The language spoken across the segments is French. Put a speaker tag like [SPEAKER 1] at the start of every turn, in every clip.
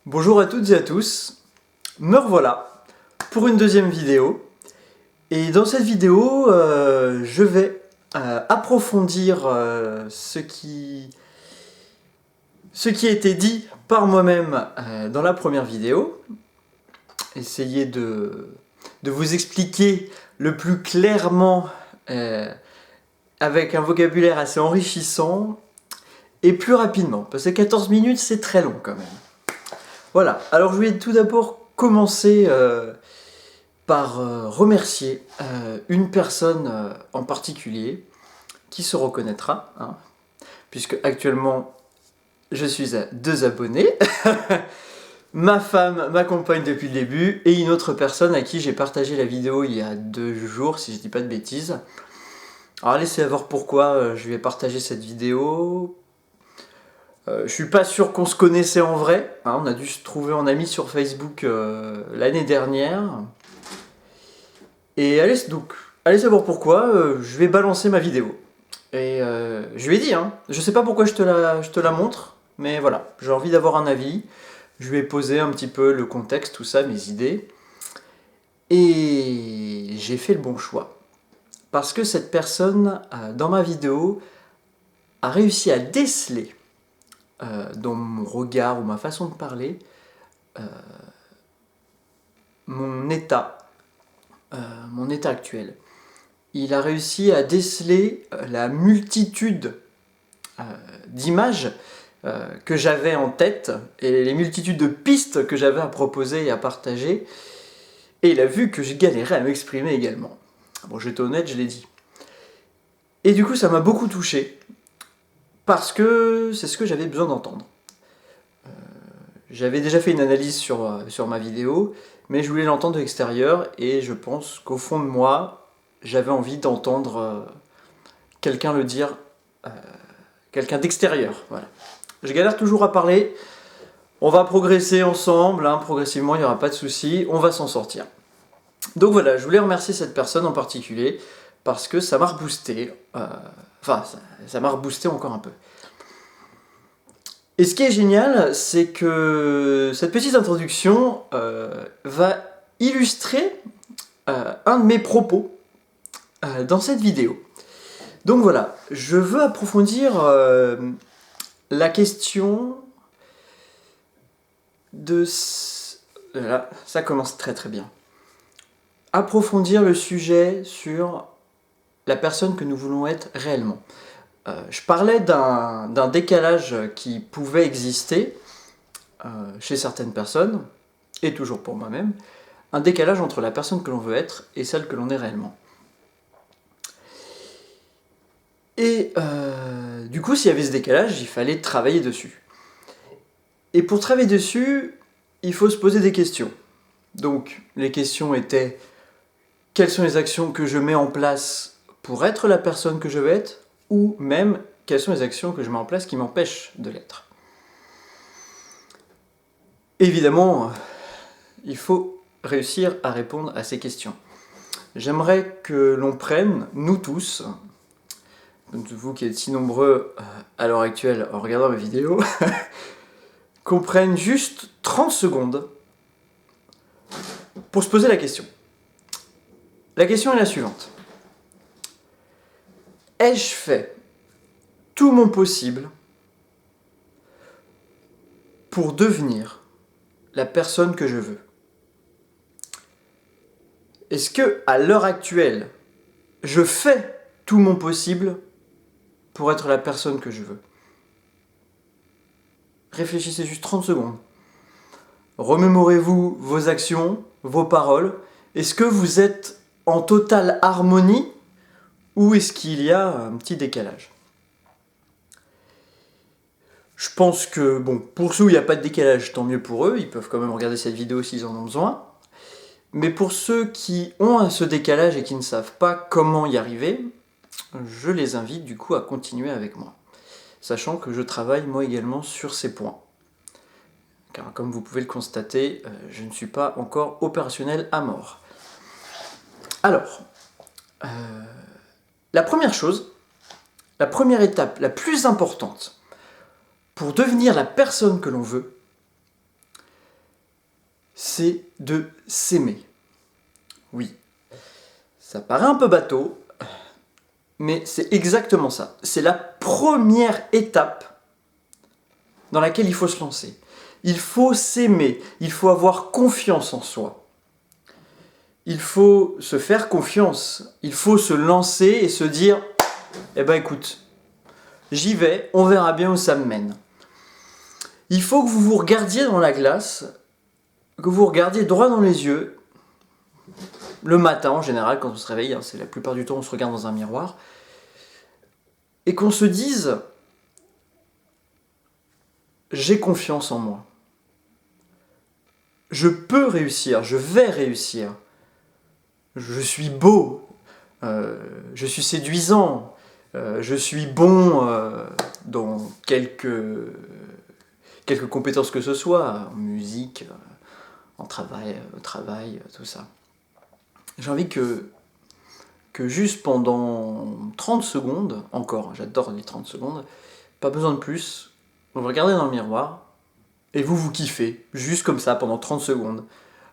[SPEAKER 1] Bonjour à toutes et à tous, me revoilà pour une deuxième vidéo. Et dans cette vidéo, je vais approfondir ce qui a été dit par moi-même dans la première vidéo. Essayer de vous expliquer le plus clairement avec un vocabulaire assez enrichissant et plus rapidement. Parce que 14 minutes, c'est très long quand même. Voilà, alors je vais tout d'abord commencer par remercier une personne en particulier qui se reconnaîtra, hein, puisque actuellement je suis à 2 abonnés, ma femme m'accompagne depuis le début, et une autre personne à qui j'ai partagé la vidéo il y a 2 jours, si je dis pas de bêtises. Alors laissez voir pourquoi je lui ai partagé cette vidéo. Je suis pas sûr qu'on se connaissait en vrai, hein, on a dû se trouver en ami sur Facebook l'année dernière. Et allez savoir pourquoi, je vais balancer ma vidéo. Et je lui ai dit, hein, je sais pas pourquoi je te la montre, mais voilà, j'ai envie d'avoir un avis. Je lui ai posé un petit peu le contexte, tout ça, mes idées. Et j'ai fait le bon choix. Parce que cette personne, dans ma vidéo, a réussi à déceler dans mon regard ou ma façon de parler mon état actuel. Il a réussi à déceler la multitude d'images que j'avais en tête et les multitudes de pistes que j'avais à proposer et à partager. Et il a vu que j'ai galéré à m'exprimer également. Bon, j'étais honnête, je l'ai dit. Et du coup, ça m'a beaucoup touché parce que c'est ce que j'avais besoin d'entendre. J'avais déjà fait une analyse sur ma vidéo, mais je voulais l'entendre de l'extérieur et je pense qu'au fond de moi, j'avais envie d'entendre quelqu'un le dire, quelqu'un d'extérieur. Voilà. Je galère toujours à parler, on va progresser ensemble, hein, progressivement, il n'y aura pas de souci, on va s'en sortir. Donc voilà, je voulais remercier cette personne en particulier parce que ça m'a reboosté, ça m'a reboosté encore un peu. Et ce qui est génial, c'est que cette petite introduction va illustrer un de mes propos dans cette vidéo. Donc voilà, je veux approfondir la question de... Là, ça commence très très bien. Approfondir le sujet sur la personne que nous voulons être réellement. Je parlais d'un décalage qui pouvait exister chez certaines personnes, et toujours pour moi-même, un décalage entre la personne que l'on veut être et celle que l'on est réellement. Et du coup, s'il y avait ce décalage, il fallait travailler dessus. Et pour travailler dessus, il faut se poser des questions. Donc, les questions étaient: quelles sont les actions que je mets en place pour être la personne que je veux être, ou même quelles sont les actions que je mets en place qui m'empêchent de l'être. Évidemment, il faut réussir à répondre à ces questions. J'aimerais que l'on prenne, nous tous, vous qui êtes si nombreux à l'heure actuelle en regardant mes vidéos, qu'on prenne juste 30 secondes pour se poser la question. La question est la suivante. Ai-je fait tout mon possible pour devenir la personne que je veux? Est-ce que, à l'heure actuelle, je fais tout mon possible pour être la personne que je veux? Réfléchissez juste 30 secondes. Remémorez-vous vos actions, vos paroles. Est-ce que vous êtes en totale harmonie ou est-ce qu'il y a un petit décalage? Je pense que, bon, pour ceux où il n'y a pas de décalage, tant mieux pour eux, ils peuvent quand même regarder cette vidéo s'ils en ont besoin. Mais pour ceux qui ont ce décalage et qui ne savent pas comment y arriver, je les invite du coup à continuer avec moi. Sachant que je travaille moi également sur ces points. Car comme vous pouvez le constater, je ne suis pas encore opérationnel à mort. Alors, la première chose, la première étape, la plus importante pour devenir la personne que l'on veut, c'est de s'aimer. Oui, ça paraît un peu bateau, mais c'est exactement ça. C'est la première étape dans laquelle il faut se lancer. Il faut s'aimer, il faut avoir confiance en soi. Il faut se faire confiance, il faut se lancer et se dire « Eh ben écoute, j'y vais, on verra bien où ça me mène. » Il faut que vous vous regardiez dans la glace, que vous regardiez droit dans les yeux, le matin en général quand on se réveille, c'est la plupart du temps on se regarde dans un miroir, et qu'on se dise « J'ai confiance en moi. Je peux réussir, je vais réussir. Je suis beau, je suis séduisant, je suis bon dans quelques compétences que ce soit, en musique, en travail, au travail, tout ça. » J'ai envie que juste pendant 30 secondes, encore, j'adore les 30 secondes, pas besoin de plus, vous regardez dans le miroir et vous kiffez, juste comme ça pendant 30 secondes.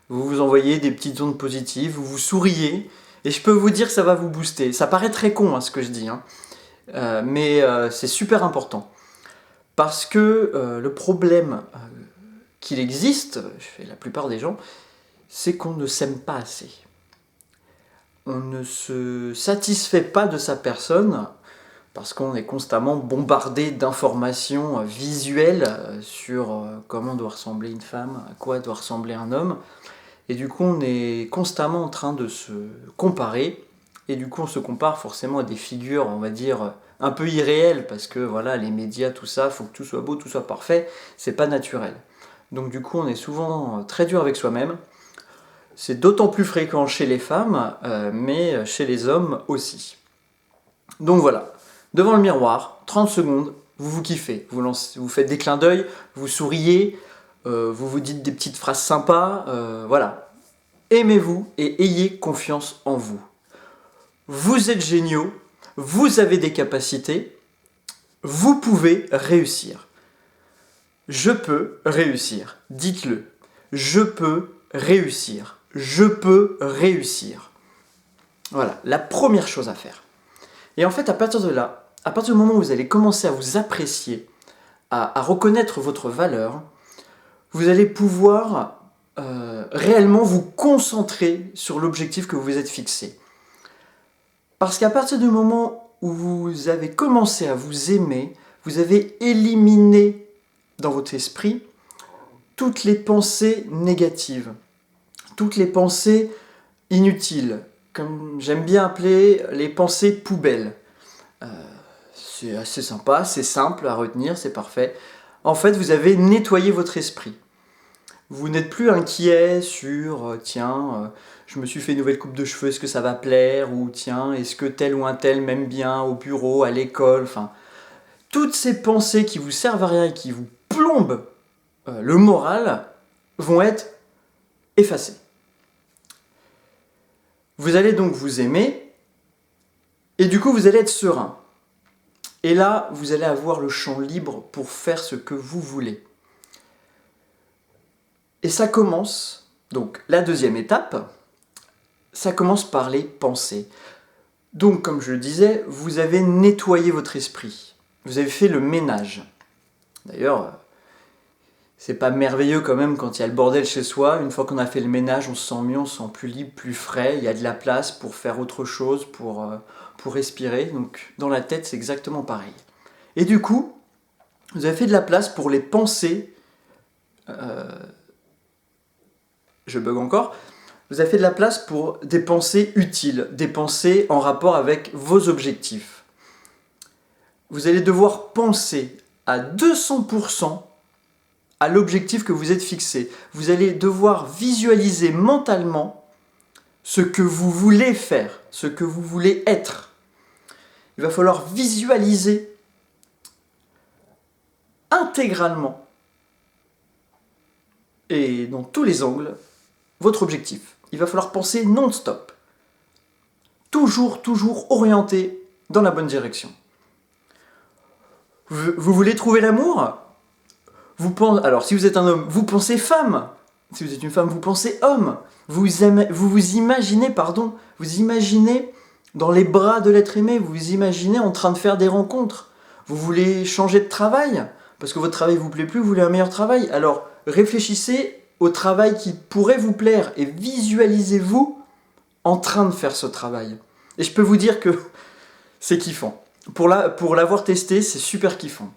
[SPEAKER 1] Vous vous envoyez des petites ondes positives, vous vous souriez, et je peux vous dire que ça va vous booster. Ça paraît très con ce que je dis, mais c'est super important. Parce que le problème qu'il existe chez la plupart des gens, c'est qu'on ne s'aime pas assez. On ne se satisfait pas de sa personne parce qu'on est constamment bombardé d'informations visuelles sur comment doit ressembler une femme, à quoi doit ressembler un homme. Et du coup, on est constamment en train de se comparer. Et du coup, on se compare forcément à des figures, on va dire, un peu irréelles, parce que voilà, les médias, tout ça, il faut que tout soit beau, tout soit parfait, c'est pas naturel. Donc du coup, on est souvent très dur avec soi-même. C'est d'autant plus fréquent chez les femmes, mais chez les hommes aussi. Donc voilà, devant le miroir, 30 secondes, vous kiffez, vous faites des clins d'œil, vous souriez, vous vous dites des petites phrases sympas, voilà. Aimez-vous et ayez confiance en vous. Vous êtes géniaux, vous avez des capacités, vous pouvez réussir. Je peux réussir, dites-le. Je peux réussir. Je peux réussir. Voilà, la première chose à faire. Et en fait, à partir de là, à partir du moment où vous allez commencer à vous apprécier, à reconnaître votre valeur, vous allez pouvoir réellement vous concentrer sur l'objectif que vous vous êtes fixé. Parce qu'à partir du moment où vous avez commencé à vous aimer, vous avez éliminé dans votre esprit toutes les pensées négatives, toutes les pensées inutiles, comme j'aime bien appeler les pensées poubelles. C'est assez sympa, c'est simple à retenir, c'est parfait. En fait, vous avez nettoyé votre esprit. Vous n'êtes plus inquiet sur tiens, je me suis fait une nouvelle coupe de cheveux, est-ce que ça va plaire? Ou tiens, est-ce que tel ou un tel m'aime bien au bureau, à l'école? Enfin, toutes ces pensées qui vous servent à rien et qui vous plombent le moral vont être effacées. Vous allez donc vous aimer et du coup vous allez être serein. Et là, vous allez avoir le champ libre pour faire ce que vous voulez. Et ça commence, donc la deuxième étape, ça commence par les pensées. Donc, comme je le disais, vous avez nettoyé votre esprit. Vous avez fait le ménage. D'ailleurs, c'est pas merveilleux quand même quand il y a le bordel chez soi. Une fois qu'on a fait le ménage, on se sent mieux, on se sent plus libre, plus frais. Il y a de la place pour faire autre chose, pour respirer. Donc, dans la tête, c'est exactement pareil. Et du coup, vous avez fait de la place pour les pensées. Je bug encore. Vous avez fait de la place pour des pensées utiles, des pensées en rapport avec vos objectifs. Vous allez devoir penser à 200% à l'objectif que vous êtes fixé. Vous allez devoir visualiser mentalement ce que vous voulez faire, ce que vous voulez être. Il va falloir visualiser intégralement et dans tous les angles votre objectif. Il va falloir penser non-stop. Toujours orienté dans la bonne direction. Vous voulez trouver l'amour ? Alors, si vous êtes un homme, vous pensez femme. Si vous êtes une femme, vous pensez homme. Vous imaginez, vous imaginez dans les bras de l'être aimé, vous vous imaginez en train de faire des rencontres. Vous voulez changer de travail, parce que votre travail ne vous plaît plus, vous voulez un meilleur travail. Alors réfléchissez au travail qui pourrait vous plaire et visualisez-vous en train de faire ce travail. Et je peux vous dire que c'est kiffant. Pour l'avoir testé, c'est super kiffant.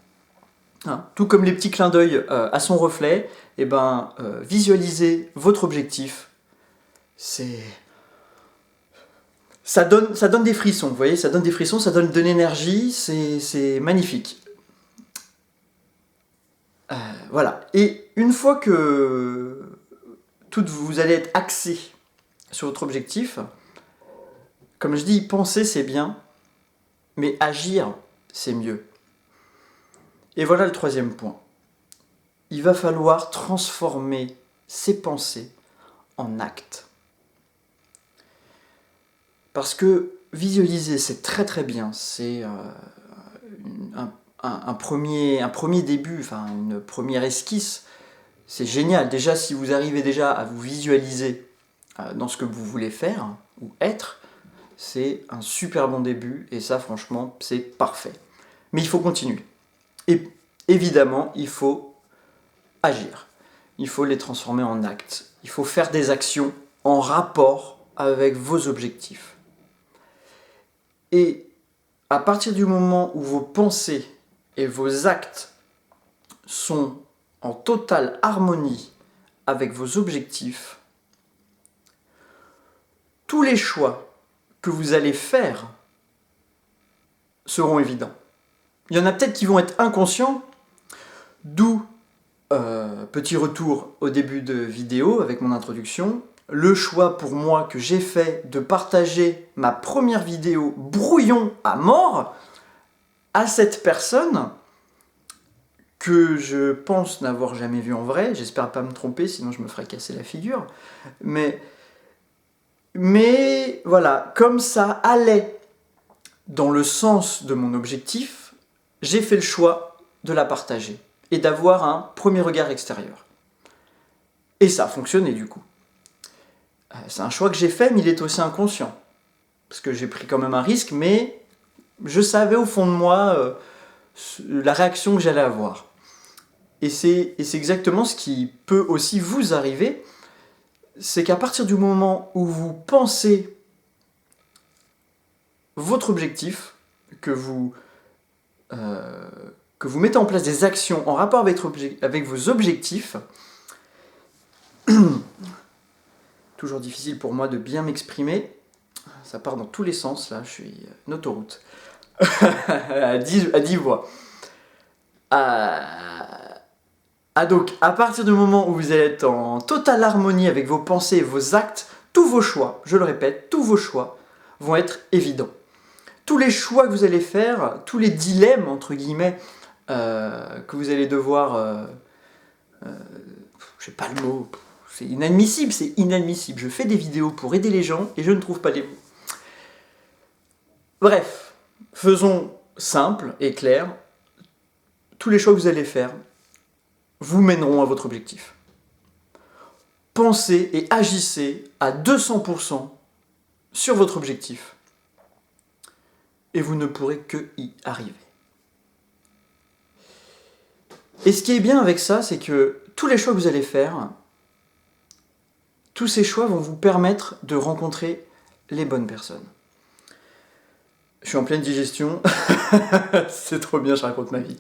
[SPEAKER 1] Hein, tout comme les petits clins d'œil à son reflet, visualisez votre objectif. Ça donne des frissons, vous voyez, ça donne des frissons, ça donne de l'énergie, c'est magnifique. Voilà. Et une fois que vous allez être axé sur votre objectif, comme je dis, penser c'est bien, mais agir c'est mieux. Et voilà le troisième point. Il va falloir transformer ces pensées en actes. Parce que visualiser, c'est très très bien. C'est un premier début, enfin une première esquisse. C'est génial. Déjà, si vous arrivez déjà à vous visualiser dans ce que vous voulez faire ou être, c'est un super bon début. Et ça, franchement, c'est parfait. Mais il faut continuer. Et évidemment, il faut agir. Il faut les transformer en actes. Il faut faire des actions en rapport avec vos objectifs. Et à partir du moment où vos pensées et vos actes sont en totale harmonie avec vos objectifs, tous les choix que vous allez faire seront évidents. Il y en a peut-être qui vont être inconscients, d'où petit retour au début de vidéo avec mon introduction. Le choix pour moi que j'ai fait de partager ma première vidéo brouillon à mort à cette personne que je pense n'avoir jamais vue en vrai. J'espère pas me tromper, sinon je me ferais casser la figure. Mais voilà, comme ça allait dans le sens de mon objectif, j'ai fait le choix de la partager et d'avoir un premier regard extérieur. Et ça a fonctionné du coup. C'est un choix que j'ai fait, mais il est aussi inconscient. Parce que j'ai pris quand même un risque, mais je savais au fond de moi la réaction que j'allais avoir. Et c'est exactement ce qui peut aussi vous arriver, c'est qu'à partir du moment où vous pensez votre objectif, que vous mettez en place des actions en rapport avec vos objectifs, toujours difficile pour moi de bien m'exprimer, ça part dans tous les sens, là, je suis une autoroute, à 10 voix. Donc, à partir du moment où vous allez être en totale harmonie avec vos pensées et vos actes, tous vos choix, je le répète, tous vos choix vont être évidents. Tous les choix que vous allez faire, tous les dilemmes, entre guillemets, que vous allez devoir... je sais pas le mot... C'est inadmissible. Je fais des vidéos pour aider les gens et je ne trouve pas les mots. Bref, faisons simple et clair. Tous les choix que vous allez faire vous mèneront à votre objectif. Pensez et agissez à 200% sur votre objectif et vous ne pourrez que y arriver. Et ce qui est bien avec ça, c'est que tous les choix que vous allez faire, tous ces choix vont vous permettre de rencontrer les bonnes personnes. Je suis en pleine digestion, c'est trop bien, je raconte ma vie.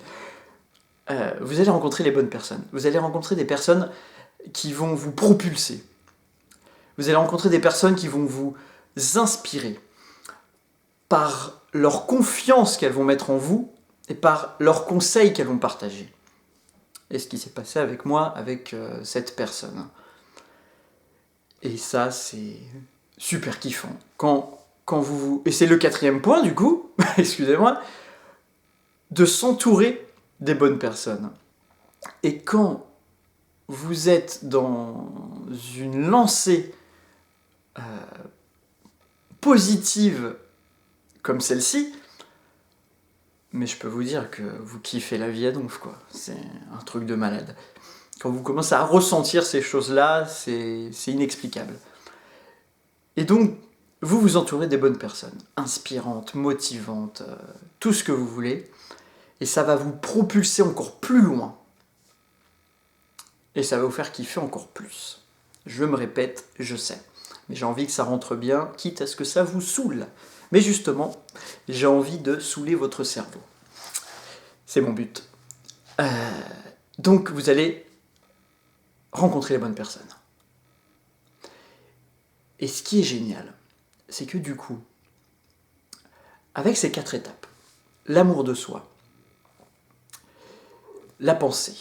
[SPEAKER 1] Vous allez rencontrer les bonnes personnes. Vous allez rencontrer des personnes qui vont vous propulser. Vous allez rencontrer des personnes qui vont vous inspirer par leur confiance qu'elles vont mettre en vous et par leurs conseils qu'elles vont partager. Et ce qui s'est passé avec moi, avec cette personne. Et ça, c'est super kiffant. Et c'est le quatrième point, du coup, excusez-moi, de s'entourer des bonnes personnes. Et quand vous êtes dans une lancée positive comme celle-ci, mais je peux vous dire que vous kiffez la vie à donf, quoi. C'est un truc de malade. Quand vous commencez à ressentir ces choses-là, c'est inexplicable. Et donc, vous vous entourez des bonnes personnes, inspirantes, motivantes, tout ce que vous voulez, et ça va vous propulser encore plus loin. Et ça va vous faire kiffer encore plus. Je me répète, je sais. Mais j'ai envie que ça rentre bien, quitte à ce que ça vous saoule. Mais justement, j'ai envie de saouler votre cerveau. C'est mon but. Donc vous allez rencontrer les bonnes personnes. Et ce qui est génial, c'est que du coup, avec ces 4 étapes, l'amour de soi, la pensée,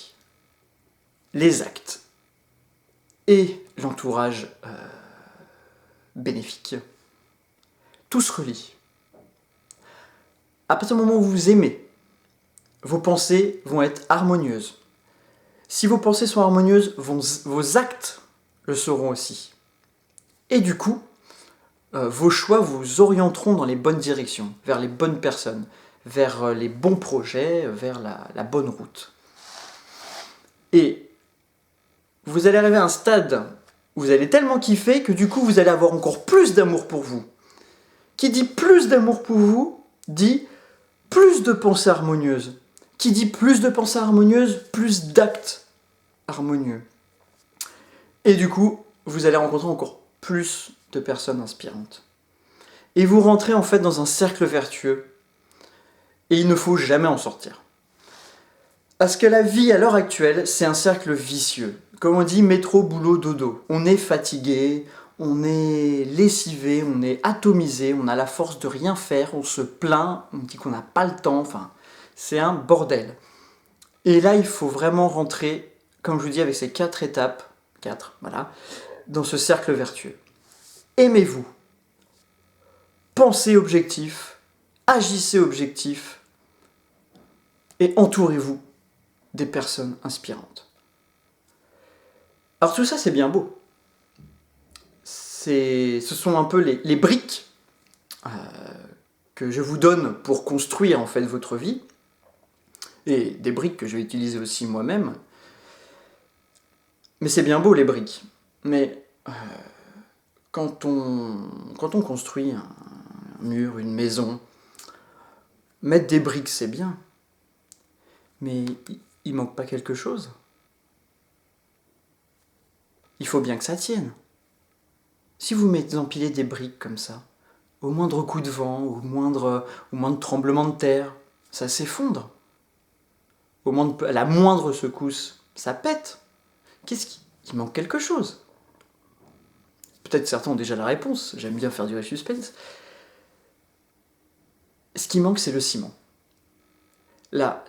[SPEAKER 1] les actes et l'entourage bénéfique, tout se relie. À partir du moment où vous aimez, vos pensées vont être harmonieuses. Si vos pensées sont harmonieuses, vos actes le seront aussi. Et du coup, vos choix vous orienteront dans les bonnes directions, vers les bonnes personnes, vers les bons projets, vers la bonne route. Et vous allez arriver à un stade où vous allez tellement kiffer que du coup vous allez avoir encore plus d'amour pour vous. Qui dit plus d'amour pour vous, dit plus de pensées harmonieuses. Qui dit plus de pensées harmonieuses, plus d'actes harmonieux. Et du coup, vous allez rencontrer encore plus de personnes inspirantes. Et vous rentrez en fait dans un cercle vertueux. Et il ne faut jamais en sortir. Parce que la vie à l'heure actuelle, c'est un cercle vicieux. Comme on dit, métro, boulot, dodo. On est fatigué, on est lessivé, on est atomisé, on a la force de rien faire, on se plaint, on dit qu'on n'a pas le temps, enfin, c'est un bordel. Et là, il faut vraiment rentrer, comme je vous dis, avec ces 4 étapes, 4, voilà, dans ce cercle vertueux. Aimez-vous, pensez objectif, agissez objectif, et entourez-vous des personnes inspirantes. Alors tout ça, c'est bien beau. Ce sont un peu les briques que je vous donne pour construire en fait votre vie, et des briques que je vais utiliser aussi moi-même. Mais c'est bien beau les briques. Mais quand on construit un mur, une maison, mettre des briques c'est bien. Mais il manque pas quelque chose. Il faut bien que ça tienne. Si vous empilez des briques comme ça, au moindre coup de vent, au moindre tremblement de terre, ça s'effondre. À la moindre secousse, ça pète. Il manque quelque chose. Peut-être certains ont déjà la réponse, j'aime bien faire du suspense. Ce qui manque, c'est le ciment. La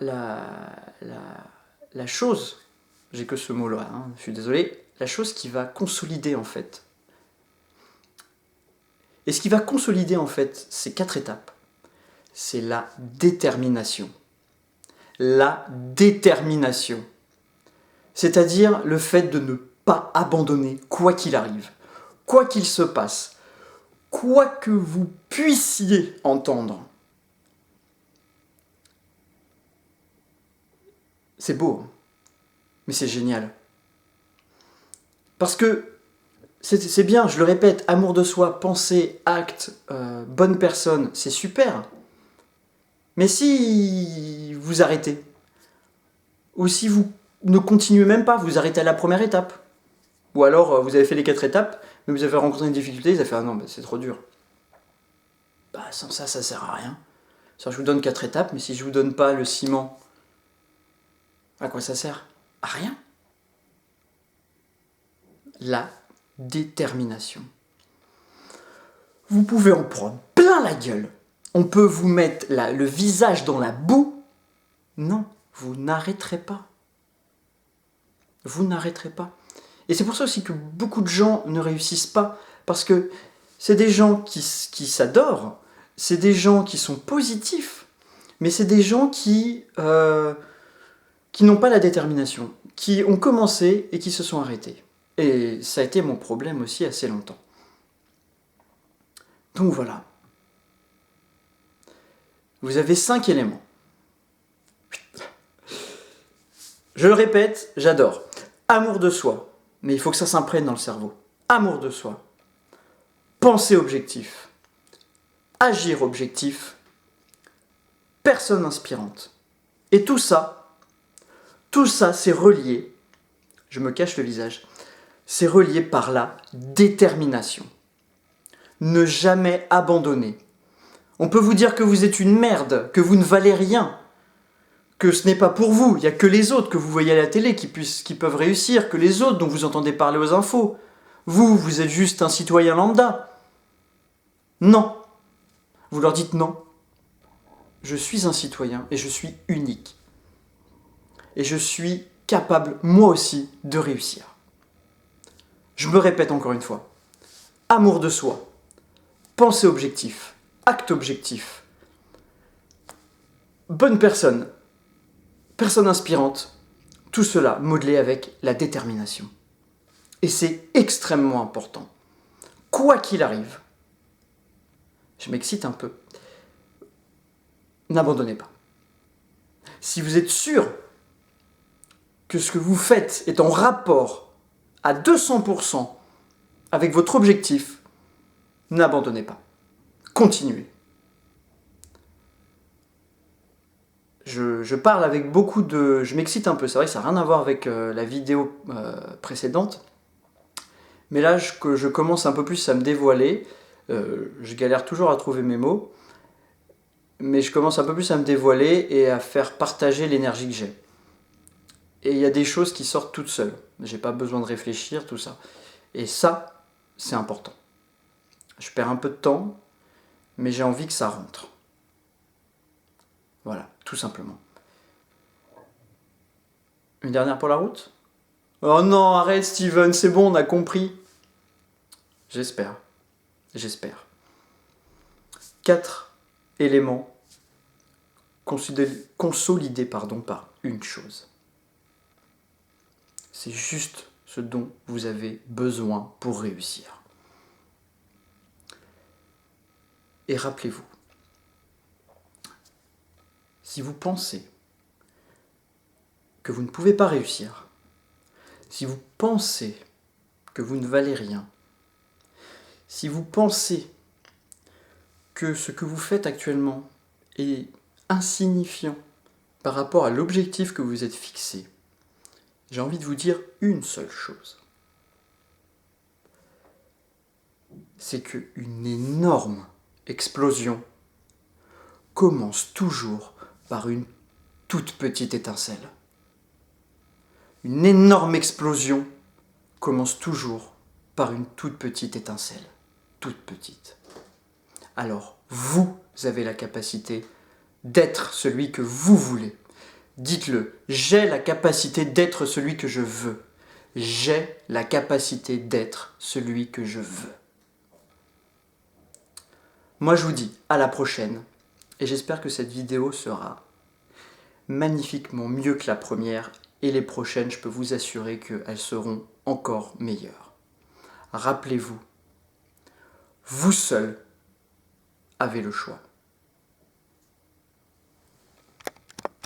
[SPEAKER 1] chose, j'ai que ce mot-là, hein, je suis désolé, la chose qui va consolider en fait. Et ce qui va consolider en fait ces 4 étapes, c'est la détermination. La détermination. C'est-à-dire le fait de ne pas abandonner quoi qu'il arrive, quoi qu'il se passe, quoi que vous puissiez entendre. C'est beau, hein, mais c'est génial. Parce que c'est bien, je le répète, amour de soi, pensée, acte, bonne personne, c'est super. Mais si vous arrêtez, ou si vous ne continuez même pas, vous arrêtez à la première étape, ou alors vous avez fait les 4 étapes, mais vous avez rencontré une difficulté, vous avez fait « Ah non, c'est trop dur ». Bah sans ça, ça sert à rien. Je vous donne 4 étapes, mais si je vous donne pas le ciment, à quoi ça sert? À rien. La détermination. Vous pouvez en prendre plein la gueule. On peut vous mettre le visage dans la boue. Non, vous n'arrêterez pas. Vous n'arrêterez pas. Et c'est pour ça aussi que beaucoup de gens ne réussissent pas. Parce que c'est des gens qui s'adorent, c'est des gens qui sont positifs, mais c'est des gens qui n'ont pas la détermination, qui ont commencé et qui se sont arrêtés. Et ça a été mon problème aussi assez longtemps. Donc voilà. Vous avez 5 éléments. Je le répète, j'adore. Amour de soi. Mais il faut que ça s'imprègne dans le cerveau. Amour de soi. Pensée objectif. Agir objectif. Personne inspirante. Et tout ça, c'est relié, je me cache le visage, c'est relié par la détermination. Ne jamais abandonner. On peut vous dire que vous êtes une merde, que vous ne valez rien, que ce n'est pas pour vous, il n'y a que les autres que vous voyez à la télé qui peuvent réussir, que les autres dont vous entendez parler aux infos. Vous êtes juste un citoyen lambda. Non. Vous leur dites non. Je suis un citoyen et je suis unique. Et je suis capable, moi aussi, de réussir. Je me répète encore une fois. Amour de soi, pensée objectif, acte objectif, bonne personne, personne inspirante, tout cela modelé avec la détermination. Et c'est extrêmement important. Quoi qu'il arrive, je m'excite un peu, n'abandonnez pas. Si vous êtes sûr que ce que vous faites est en rapport à 200% avec votre objectif, n'abandonnez pas. Continuez. Je parle avec beaucoup de... Je m'excite un peu, c'est vrai que ça n'a rien à voir avec la vidéo précédente. Mais là, je commence un peu plus à me dévoiler. Je galère toujours à trouver mes mots. Mais je commence un peu plus à me dévoiler et à faire partager l'énergie que j'ai. Et il y a des choses qui sortent toutes seules. J'ai pas besoin de réfléchir, tout ça. Et ça, c'est important. Je perds un peu de temps, mais j'ai envie que ça rentre. Voilà, tout simplement. Une dernière pour la route ? Oh non, arrête Steven, c'est bon, on a compris. J'espère. 4 éléments consolidés par une chose. C'est juste ce dont vous avez besoin pour réussir. Et rappelez-vous, si vous pensez que vous ne pouvez pas réussir, si vous pensez que vous ne valez rien, si vous pensez que ce que vous faites actuellement est insignifiant par rapport à l'objectif que vous êtes fixé, j'ai envie de vous dire une seule chose. C'est qu'une énorme explosion commence toujours par une toute petite étincelle. Une énorme explosion commence toujours par une toute petite étincelle. Toute petite. Alors, vous avez la capacité d'être celui que vous voulez. Dites-le, j'ai la capacité d'être celui que je veux. J'ai la capacité d'être celui que je veux. Moi, je vous dis à la prochaine et j'espère que cette vidéo sera magnifiquement mieux que la première et les prochaines, je peux vous assurer qu'elles seront encore meilleures. Rappelez-vous, vous seul avez le choix.